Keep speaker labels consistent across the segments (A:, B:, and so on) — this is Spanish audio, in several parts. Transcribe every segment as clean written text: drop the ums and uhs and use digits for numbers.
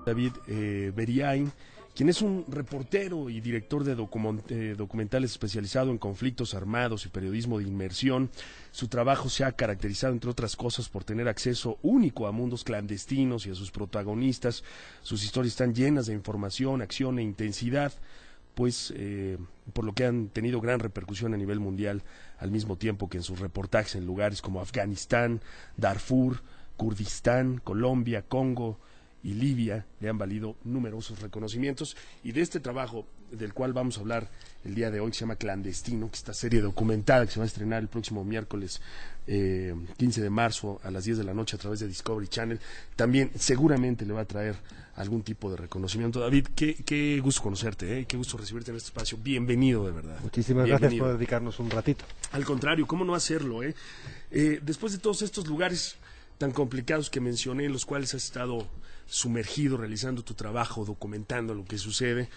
A: David Beriain, quien es un reportero y director de documentales especializado en conflictos armados y periodismo de inmersión. Su trabajo se ha caracterizado, entre otras cosas, por tener acceso único a mundos clandestinos y a sus protagonistas. Sus historias están llenas de información, acción e intensidad, pues por lo que han tenido gran repercusión a nivel mundial, al mismo tiempo que en sus reportajes en lugares como Afganistán, Darfur, Kurdistán, Colombia, Congo y Libia le han valido numerosos reconocimientos. Y de este trabajo del cual vamos a hablar el día de hoy, que se llama Clandestino, que es esta serie documentada que se va a estrenar el próximo miércoles 15 de marzo a las 10 de la noche a través de Discovery Channel, también seguramente le va a traer algún tipo de reconocimiento. David, qué gusto conocerte, qué gusto recibirte en este espacio. Bienvenido, de verdad.
B: Muchísimas gracias por dedicarnos un ratito.
A: Al contrario, ¿cómo no hacerlo? Después de todos estos lugares tan complicados que mencioné, en los cuales has estado sumergido realizando tu trabajo, documentando lo que sucede,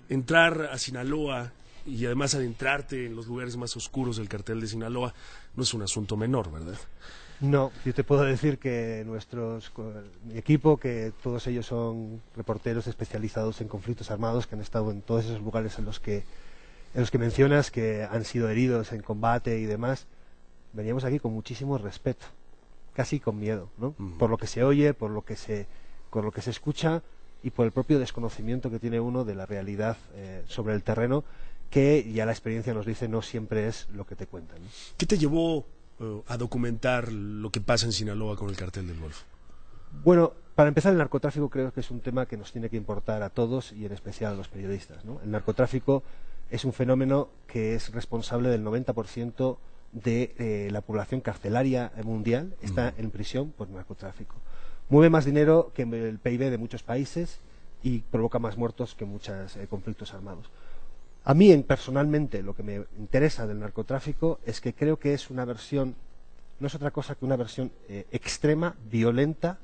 A: entrar a Sinaloa y además adentrarte en los lugares más oscuros del cartel de Sinaloa no es un asunto menor, ¿verdad?
B: No, yo te puedo decir que mi equipo, que todos ellos son reporteros especializados en conflictos armados, que han estado en todos esos lugares en los que mencionas, que han sido heridos en combate y demás, veníamos aquí con muchísimo respeto, casi con miedo, ¿no? Por lo que se oye, por lo que se escucha y por el propio desconocimiento que tiene uno de la realidad sobre el terreno, que ya la experiencia nos dice no siempre es lo que te cuentan, ¿no?
A: ¿Qué te llevó a documentar lo que pasa en Sinaloa con el Cartel del Golfo?
B: Bueno, para empezar, el narcotráfico creo que es un tema que nos tiene que importar a todos y en especial a los periodistas, ¿no? El narcotráfico es un fenómeno que es responsable del 90% de la población carcelaria mundial, está en prisión por narcotráfico. Mueve más dinero que el PIB de muchos países y provoca más muertos que muchos conflictos armados. A mí, personalmente, lo que me interesa del narcotráfico es que creo que es una versión, no es otra cosa que una versión extrema, violenta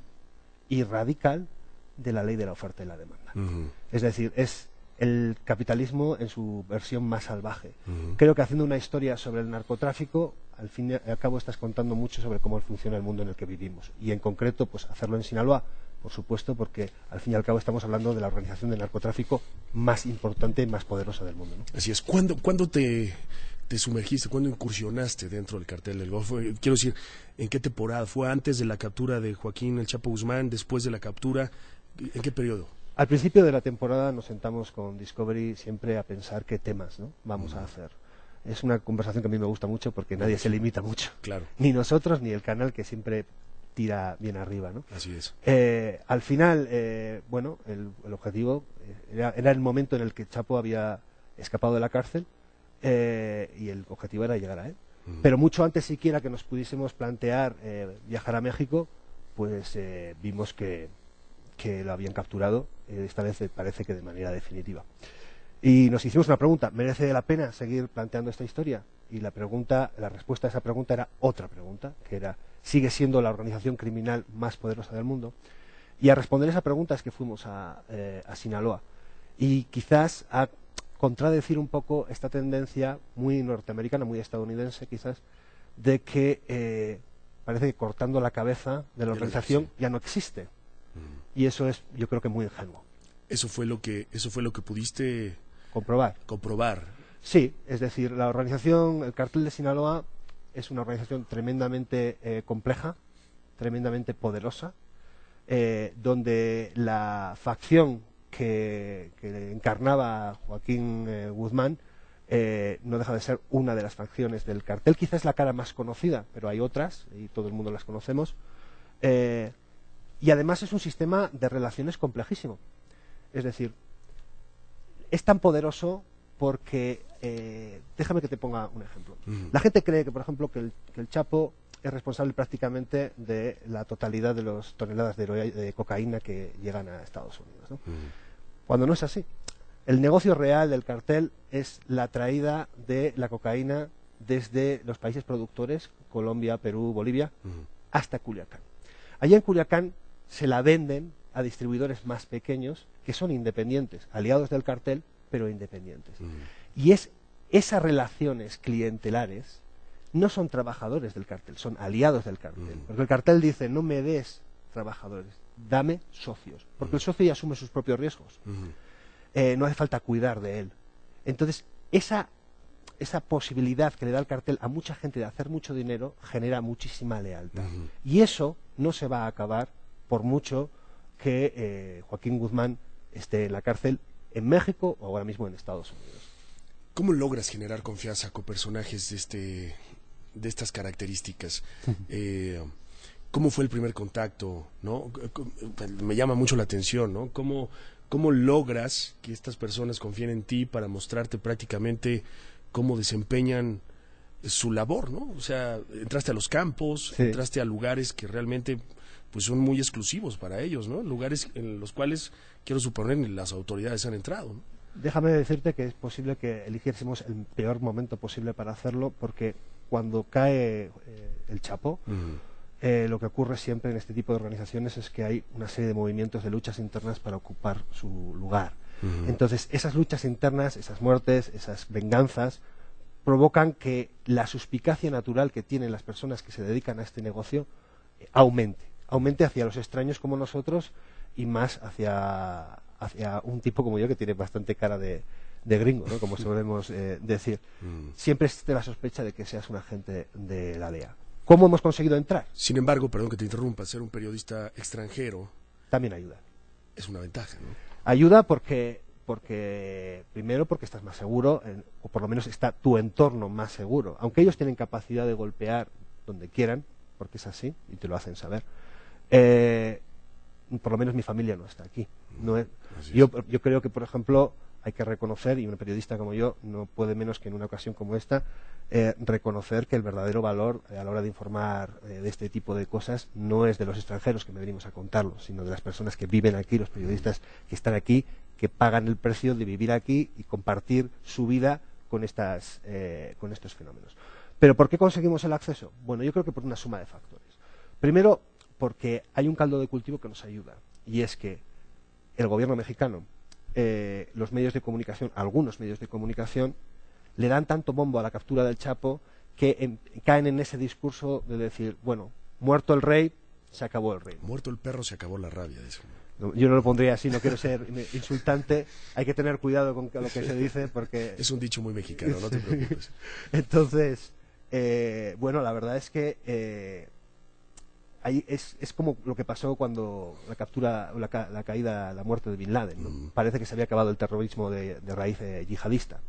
B: y radical de la ley de la oferta y la demanda. Es decir, es el capitalismo en su versión más salvaje. Creo que haciendo una historia sobre el narcotráfico, al fin y al cabo estás contando mucho sobre cómo funciona el mundo en el que vivimos. Y en concreto, pues hacerlo en Sinaloa, por supuesto, porque al fin y al cabo estamos hablando de la organización de narcotráfico más importante y más poderosa del mundo, ¿no?
A: Así es. ¿Cuándo te sumergiste, cuándo incursionaste dentro del Cartel del Golfo? Quiero decir, ¿en qué temporada? ¿Fue antes de la captura de Joaquín El Chapo Guzmán, después de la captura? ¿En qué periodo?
B: Al principio de la temporada nos sentamos con Discovery siempre a pensar qué temas, ¿no?, vamos a hacer. Es una conversación que a mí me gusta mucho porque nadie se limita mucho. Claro. Ni nosotros ni el canal, que siempre tira bien arriba, ¿no?
A: Así es.
B: Al final, bueno, el objetivo era el momento en el que Chapo había escapado de la cárcel y el objetivo era llegar a él. Pero mucho antes siquiera que nos pudiésemos plantear viajar a México, pues vimos que lo habían capturado, esta vez parece que de manera definitiva. Y nos hicimos una pregunta: ¿merece la pena seguir planteando esta historia? Y la respuesta a esa pregunta era otra pregunta, que era: ¿sigue siendo la organización criminal más poderosa del mundo? Y a responder esa pregunta es que fuimos a Sinaloa. Y quizás a contradecir un poco esta tendencia muy norteamericana, muy estadounidense quizás, de que parece que cortando la cabeza de la organización ya no existe. Y eso es, yo creo, que muy ingenuo.
A: Eso fue lo que pudiste comprobar.
B: Sí, es decir, la organización, el Cartel de Sinaloa, es una organización tremendamente compleja, tremendamente poderosa, donde la facción que encarnaba Joaquín Guzmán no deja de ser una de las facciones del cartel. Quizás la cara más conocida, pero hay otras y todo el mundo las conocemos. Y además es un sistema de relaciones complejísimo. Es decir, es tan poderoso porque, déjame que te ponga un ejemplo. La gente cree que, por ejemplo, que el Chapo es responsable prácticamente de la totalidad de las toneladas de cocaína que llegan a Estados Unidos, ¿no? Cuando no es así. El negocio real del cartel es la traída de la cocaína desde los países productores, Colombia, Perú, Bolivia, hasta Culiacán. Allí en Culiacán se la venden a distribuidores más pequeños que son independientes, aliados del cartel, pero independientes. Y esas relaciones clientelares no son trabajadores del cartel, son aliados del cartel. Porque el cartel dice: no me des trabajadores, dame socios, porque el socio ya asume sus propios riesgos. No hace falta cuidar de él. Entonces, esa posibilidad que le da el cartel a mucha gente de hacer mucho dinero genera muchísima lealtad. Y eso no se va a acabar por mucho que Joaquín Guzmán esté en la cárcel en México o ahora mismo en Estados Unidos.
A: ¿Cómo logras generar confianza con personajes de estas características? ¿Cómo fue el primer contacto? ¿No? Me llama mucho la atención, ¿no? ¿Cómo logras que estas personas confíen en ti para mostrarte prácticamente cómo desempeñan su labor, ¿no? O sea, entraste a los campos,
B: Sí.
A: entraste a lugares que realmente pues son muy exclusivos para ellos, ¿no? Lugares en los cuales, quiero suponer, ni las autoridades han entrado, ¿no?
B: Déjame decirte que es posible que eligiésemos el peor momento posible para hacerlo, porque cuando cae el Chapo, lo que ocurre siempre en este tipo de organizaciones es que hay una serie de movimientos de luchas internas para ocupar su lugar. Entonces, esas luchas internas, esas muertes, esas venganzas, provocan que la suspicacia natural que tienen las personas que se dedican a este negocio aumente hacia los extraños como nosotros y más hacia un tipo como yo que tiene bastante cara de gringo, ¿no? Como solemos decir. Siempre existe la sospecha de que seas un agente de la DEA. ¿Cómo hemos conseguido entrar?
A: Sin embargo, perdón que te interrumpa, ser un periodista extranjero
B: También ayuda.
A: es una ventaja, ¿no?
B: Ayuda porque primero porque estás más seguro, o por lo menos está tu entorno más seguro. Aunque ellos tienen capacidad de golpear donde quieran, porque es así, y te lo hacen saber, por lo menos mi familia no está aquí. Yo creo que, por ejemplo, hay que reconocer, y un periodista como yo no puede menos que en una ocasión como esta, reconocer que el verdadero valor a la hora de informar de este tipo de cosas no es de los extranjeros que me venimos a contarlo, sino de las personas que viven aquí, los periodistas que están aquí, que pagan el precio de vivir aquí y compartir su vida con estos fenómenos. ¿Pero por qué conseguimos el acceso? Bueno, yo creo que por una suma de factores. Primero, porque hay un caldo de cultivo que nos ayuda, y es que el gobierno mexicano, los medios de comunicación, algunos medios de comunicación, le dan tanto bombo a la captura del Chapo que caen en ese discurso de decir, bueno, muerto el rey, se acabó el reino.
A: Muerto el perro, se acabó la rabia, dice.
B: No, yo no lo pondría así, no quiero ser insultante, hay que tener cuidado con lo que se dice porque...
A: Es un dicho muy mexicano, no te preocupes.
B: Entonces, bueno, la verdad es que ahí es como lo que pasó cuando la caída, la muerte de Bin Laden, ¿no? Parece que se había acabado el terrorismo de raíz yihadista.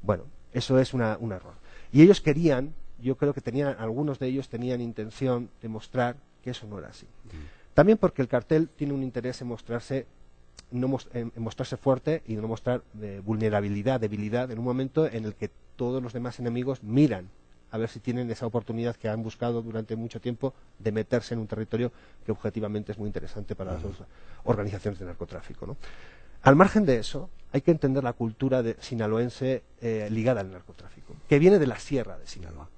B: Bueno, eso es un error. Y ellos querían, yo creo que algunos de ellos tenían intención de mostrar que eso no era así. También porque el cartel tiene un interés en mostrarse fuerte y no mostrar vulnerabilidad, debilidad, en un momento en el que todos los demás enemigos miran a ver si tienen esa oportunidad que han buscado durante mucho tiempo de meterse en un territorio que objetivamente es muy interesante para las organizaciones de narcotráfico, ¿no? Al margen de eso, hay que entender la cultura sinaloense ligada al narcotráfico, que viene de la Sierra de Sinaloa.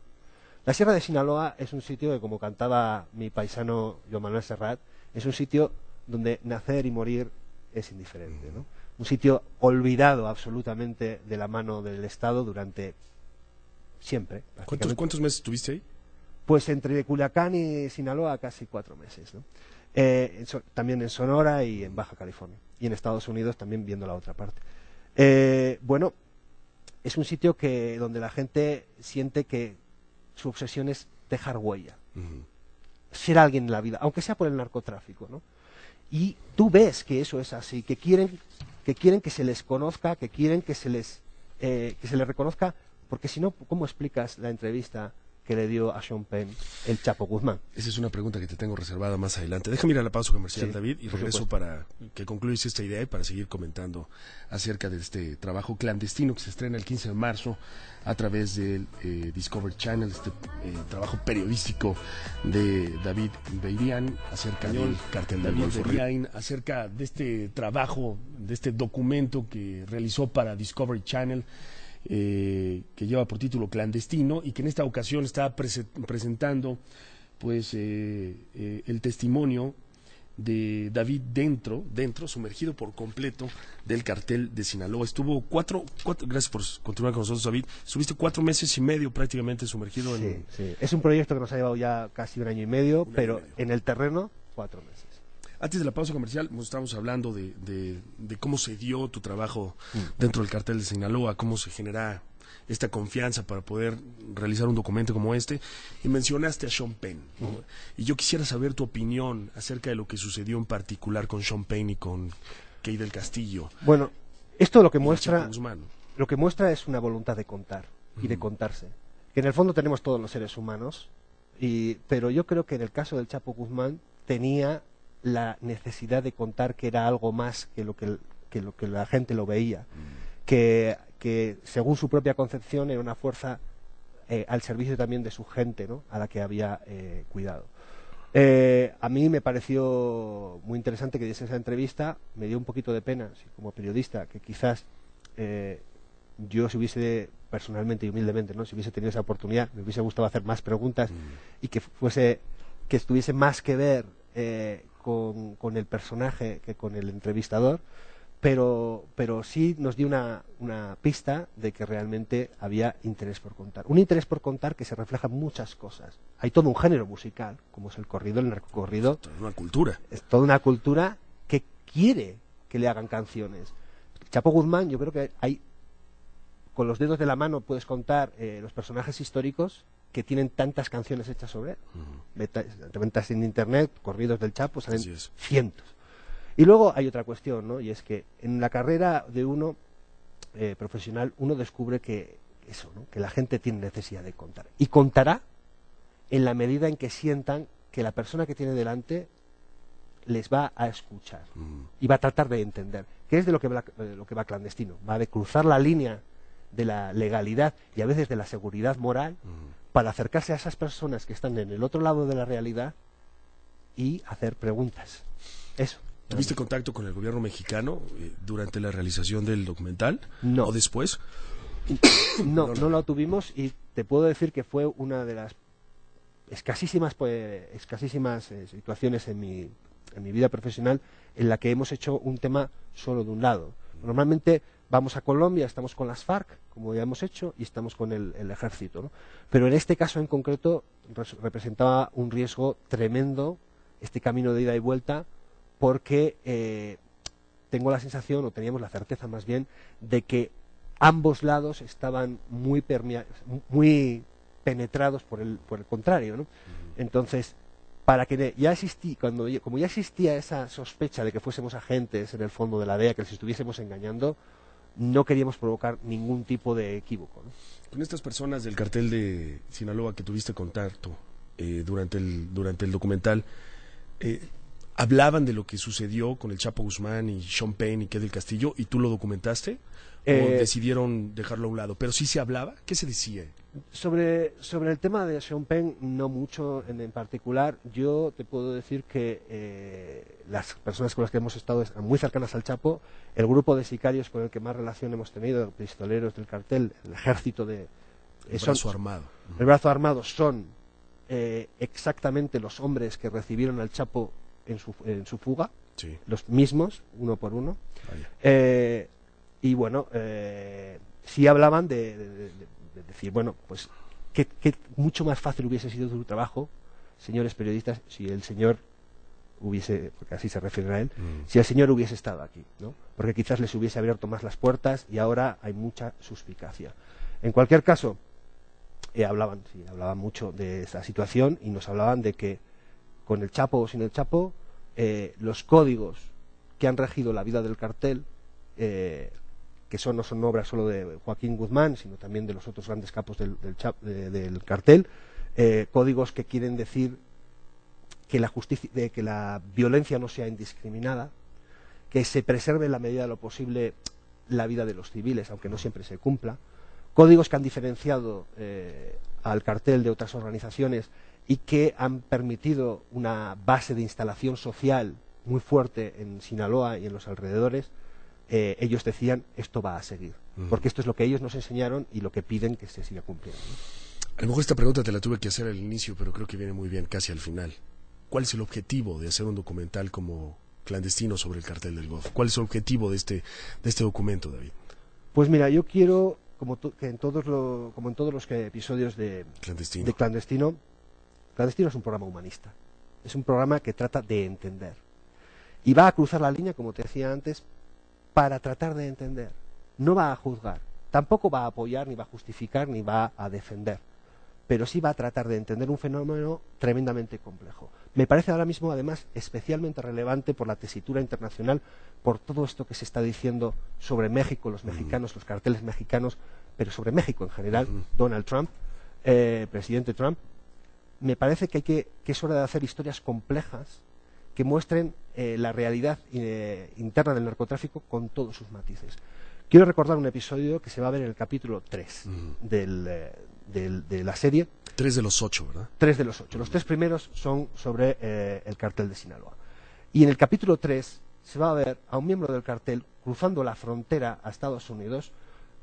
B: La Sierra de Sinaloa es un sitio que, como cantaba mi paisano Joan Manuel Serrat, es un sitio donde nacer y morir es indiferente, ¿no? Un sitio olvidado absolutamente de la mano del Estado durante siempre.
A: ¿Cuántos meses estuviste ahí?
B: Pues entre Culiacán y Sinaloa casi 4 meses, ¿no? También en Sonora y en Baja California. Y en Estados Unidos también viendo la otra parte. Bueno, es un sitio donde la gente siente que su obsesión es dejar huella. Ser alguien en la vida, aunque sea por el narcotráfico, ¿no? Y tú ves que eso es así, que quieren que se les conozca, que quieren que se les reconozca, porque si no, ¿cómo explicas la entrevista que le dio a Sean Penn el Chapo Guzmán?
A: Esa es una pregunta que te tengo reservada más adelante. Déjame ir a la pausa comercial,
B: Sí,
A: David, y regreso
B: supuesto.
A: para que concluyas esta idea y para seguir comentando acerca de este trabajo clandestino que se estrena el 15 de marzo a través del Discovery Channel, trabajo periodístico de David Beirian acerca del cartel del Golfo. Acerca de este trabajo, de este documento que realizó para Discovery Channel, que lleva por título Clandestino, y que en esta ocasión está presentando pues el testimonio de David dentro, sumergido por completo del cartel de Sinaloa. Estuvo gracias por continuar con nosotros, David. Estuviste 4 meses y medio prácticamente sumergido en...
B: Sí. Es un proyecto que nos ha llevado ya casi 1 año y medio, pero en el terreno 4 meses.
A: Antes de la pausa comercial, estábamos hablando de cómo se dio tu trabajo dentro del cartel de Sinaloa, cómo se genera esta confianza para poder realizar un documento como este, y mencionaste a Sean Penn, ¿no? Y yo quisiera saber tu opinión acerca de lo que sucedió en particular con Sean Penn y con Kay del Castillo.
B: Bueno, esto lo que
A: y
B: muestra,
A: Chapo Guzmán.
B: lo que muestra es una voluntad de contar y de contarse. Que en el fondo tenemos todos los seres humanos, pero yo creo que en el caso del Chapo Guzmán tenía la necesidad de contar que era algo más que lo que la gente lo veía, que según su propia concepción era una fuerza al servicio también de su gente, ¿no? A la que había cuidado. A mí me pareció muy interesante que diese esa entrevista, me dio un poquito de pena, sí, como periodista, que quizás yo si hubiese, personalmente y humildemente, ¿no? Si hubiese tenido esa oportunidad, me hubiese gustado hacer más preguntas y que estuviese más que ver con el personaje que con el entrevistador, pero sí nos dio una pista de que realmente había interés por contar. Un interés por contar que se refleja en muchas cosas. Hay todo un género musical, como es el corrido, el narcocorrido.
A: Es toda una cultura.
B: Es toda una cultura que quiere que le hagan canciones. Chapo Guzmán, yo creo que hay, con los dedos de la mano puedes contar los personajes históricos que tienen tantas canciones hechas sobre él. Te metas en internet, corridos del Chapo, salen cientos. Y luego hay otra cuestión, ¿no? Y es que en la carrera de uno profesional, uno descubre que eso, ¿no? Que la gente tiene necesidad de contar. Y contará en la medida en que sientan que la persona que tiene delante les va a escuchar y va a tratar de entender. Que es de lo que va Clandestino. Va de cruzar la línea de la legalidad y a veces de la seguridad moral para acercarse a esas personas que están en el otro lado de la realidad y hacer preguntas. Eso.
A: ¿Tuviste contacto con el gobierno mexicano durante la realización del documental?
B: No.
A: ¿O después?
B: No lo tuvimos, y te puedo decir que fue una de las escasísimas situaciones en mi vida profesional en la que hemos hecho un tema solo de un lado. Normalmente vamos a Colombia, estamos con las FARC, como ya hemos hecho, y estamos con el ejército, ¿no? Pero en este caso en concreto representaba un riesgo tremendo este camino de ida y vuelta, porque tengo la sensación, o teníamos la certeza más bien, de que ambos lados estaban muy penetrados por el contrario, ¿no? Entonces, como ya existía esa sospecha de que fuésemos agentes en el fondo de la DEA, que les estuviésemos engañando, no queríamos provocar ningún tipo de equívoco, ¿no?
A: Con estas personas del cartel de Sinaloa que tuviste contacto durante el documental, ¿hablaban de lo que sucedió con el Chapo Guzmán y Sean Penn y Kay del Castillo, y tú lo documentaste? ¿O decidieron dejarlo a un lado? ¿Pero sí se hablaba? ¿Qué se decía?
B: Sobre el tema de Sean Penn, no mucho en particular. Yo te puedo decir que las personas con las que hemos estado muy cercanas al Chapo, el grupo de sicarios con el que más relación hemos tenido, pistoleros del cartel, el ejército de...
A: El brazo armado.
B: El brazo armado son exactamente los hombres que recibieron al Chapo en su fuga,
A: sí.
B: Los mismos, uno por uno. Y bueno, sí hablaban de decir, bueno, pues que mucho más fácil hubiese sido su trabajo, señores periodistas, si el señor hubiese, porque así se refieren a él, si el señor hubiese estado aquí, ¿no? Porque quizás les hubiese abierto más las puertas y ahora hay mucha suspicacia. En cualquier caso, hablaban mucho de esa situación y nos hablaban de que con el Chapo o sin el Chapo, los códigos que han regido la vida del cartel, que no son obras solo de Joaquín Guzmán, sino también de los otros grandes capos del cartel, códigos que quieren decir que la violencia no sea indiscriminada, que se preserve en la medida de lo posible la vida de los civiles, aunque no siempre se cumpla, códigos que han diferenciado al cartel de otras organizaciones y que han permitido una base de instalación social muy fuerte en Sinaloa y en los alrededores. Ellos decían, esto va a seguir, porque esto es lo que ellos nos enseñaron y lo que piden que se siga cumpliendo, ¿no?
A: A lo mejor esta pregunta te la tuve que hacer al inicio, pero creo que viene muy bien casi al final. ¿Cuál es el objetivo de hacer un documental como Clandestino sobre el cartel del Golfo? ¿Cuál es el objetivo de este documento, David?
B: Pues mira, yo quiero, como en todos los episodios de Clandestino, Clandestino es un programa humanista, es un programa que trata de entender. y va a cruzar la línea, como te decía antes, para tratar de entender. No va a juzgar, tampoco va a apoyar, ni va a justificar, ni va a defender, pero sí va a tratar de entender un fenómeno tremendamente complejo. Me parece ahora mismo, además, especialmente relevante por la tesitura internacional, por todo esto que se está diciendo sobre México, los mexicanos, los carteles mexicanos, pero sobre México en general, Donald Trump, presidente Trump. Me parece que es hora de hacer historias complejas que muestren la realidad interna del narcotráfico con todos sus matices. Quiero recordar un episodio que se va a ver en el capítulo 3 de la serie.
A: 3 de los 8, ¿verdad?
B: 3 de los 8. Los 3 primeros son sobre el cartel de Sinaloa. Y en el capítulo 3 se va a ver a un miembro del cartel cruzando la frontera a Estados Unidos,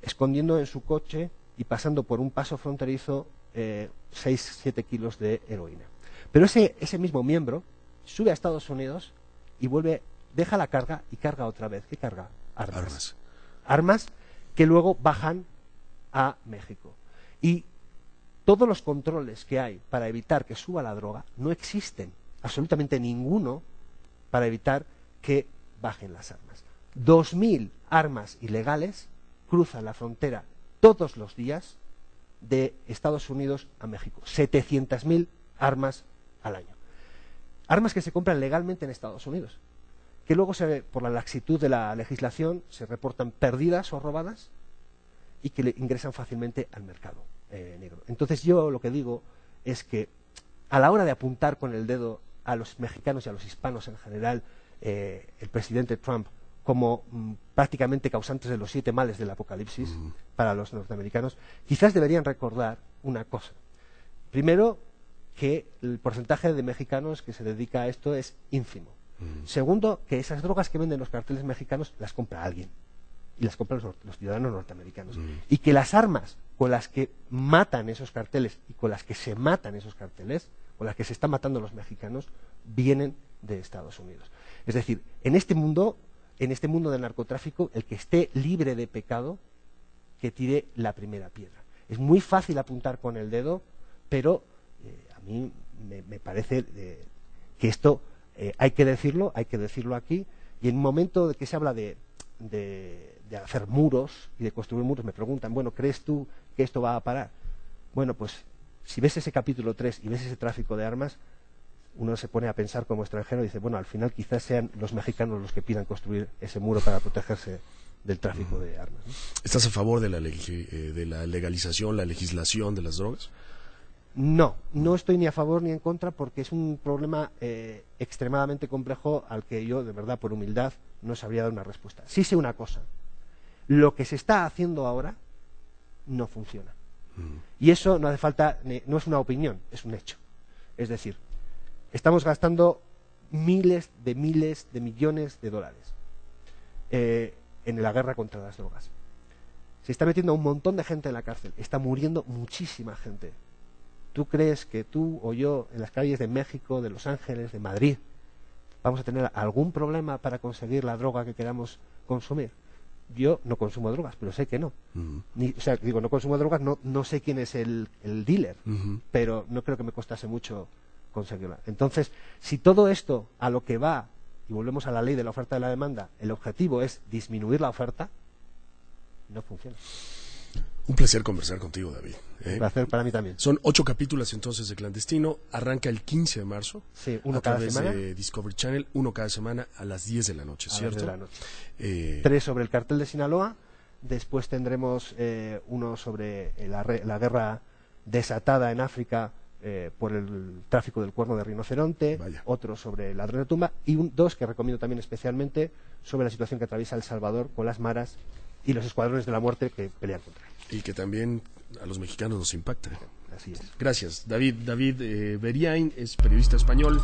B: escondiendo en su coche y pasando por un paso fronterizo 6-7 kilos de heroína. Pero ese mismo miembro sube a Estados Unidos y vuelve, deja la carga y carga otra vez. ¿Qué carga? Armas. Armas que luego bajan a México. Y todos los controles que hay para evitar que suba la droga no existen, absolutamente ninguno, para evitar que bajen las armas. 2.000 armas ilegales cruzan la frontera todos los días de Estados Unidos a México. 700.000 armas al año. Armas que se compran legalmente en Estados Unidos, que luego, por la laxitud de la legislación, se reportan perdidas o robadas y que ingresan fácilmente al mercado negro. Entonces yo lo que digo es que a la hora de apuntar con el dedo a los mexicanos y a los hispanos en general, el presidente Trump como prácticamente causantes de los 7 males del apocalipsis para los norteamericanos, quizás deberían recordar una cosa. Primero, que el porcentaje de mexicanos que se dedica a esto es ínfimo. Segundo, que esas drogas que venden los carteles mexicanos las compra alguien, y las compran los ciudadanos norteamericanos. Y que las armas con las que matan esos carteles y con las que se matan esos carteles, con las que se están matando los mexicanos, vienen de Estados Unidos. Es decir, en este mundo del narcotráfico, el que esté libre de pecado, que tire la primera piedra. Es muy fácil apuntar con el dedo, pero a mí me parece que esto hay que decirlo aquí, y en un momento de que se habla de hacer muros y de construir muros, me preguntan, bueno, ¿crees tú que esto va a parar? Bueno, pues si ves ese capítulo 3 y ves ese tráfico de armas, uno se pone a pensar como extranjero y dice, bueno, al final quizás sean los mexicanos los que pidan construir ese muro para protegerse del tráfico de armas, ¿no?
A: ¿Estás a favor de la legalización, la legislación de las drogas?
B: No estoy ni a favor ni en contra, porque es un problema extremadamente complejo al que yo, de verdad, por humildad, no sabría dar una respuesta. Sí sé una cosa: lo que se está haciendo ahora no funciona. Y eso no hace falta, no es una opinión, es un hecho. Es decir, estamos gastando miles de millones de dólares en la guerra contra las drogas. Se está metiendo a un montón de gente en la cárcel, está muriendo muchísima gente. ¿Tú crees que tú o yo en las calles de México, de Los Ángeles, de Madrid, vamos a tener algún problema para conseguir la droga que queramos consumir? Yo no consumo drogas, pero sé que no. No consumo drogas, no sé quién es el dealer, pero no creo que me costase mucho conseguirla. Entonces, si todo esto a lo que va, y volvemos a la ley de la oferta y la demanda, el objetivo es disminuir la oferta, no funciona.
A: Un placer conversar contigo, David.
B: Un placer para mí también.
A: Son 8 capítulos entonces de Clandestino. Arranca el 15 de marzo.
B: Sí, uno
A: a
B: cada
A: través
B: semana.
A: de Discovery Channel, uno cada semana a las 10 de la noche, ¿cierto?
B: A las 10 de la noche. 3 sobre el cartel de Sinaloa. Después tendremos uno sobre la guerra desatada en África por el tráfico del cuerno de rinoceronte.
A: Vaya.
B: Otro sobre la droga de tumba. Y 2 que recomiendo también especialmente sobre la situación que atraviesa El Salvador con las maras y los escuadrones de la muerte que pelean contra él.
A: Y que también a los mexicanos nos impacta.
B: Así es.
A: Gracias. David Beriain es periodista español.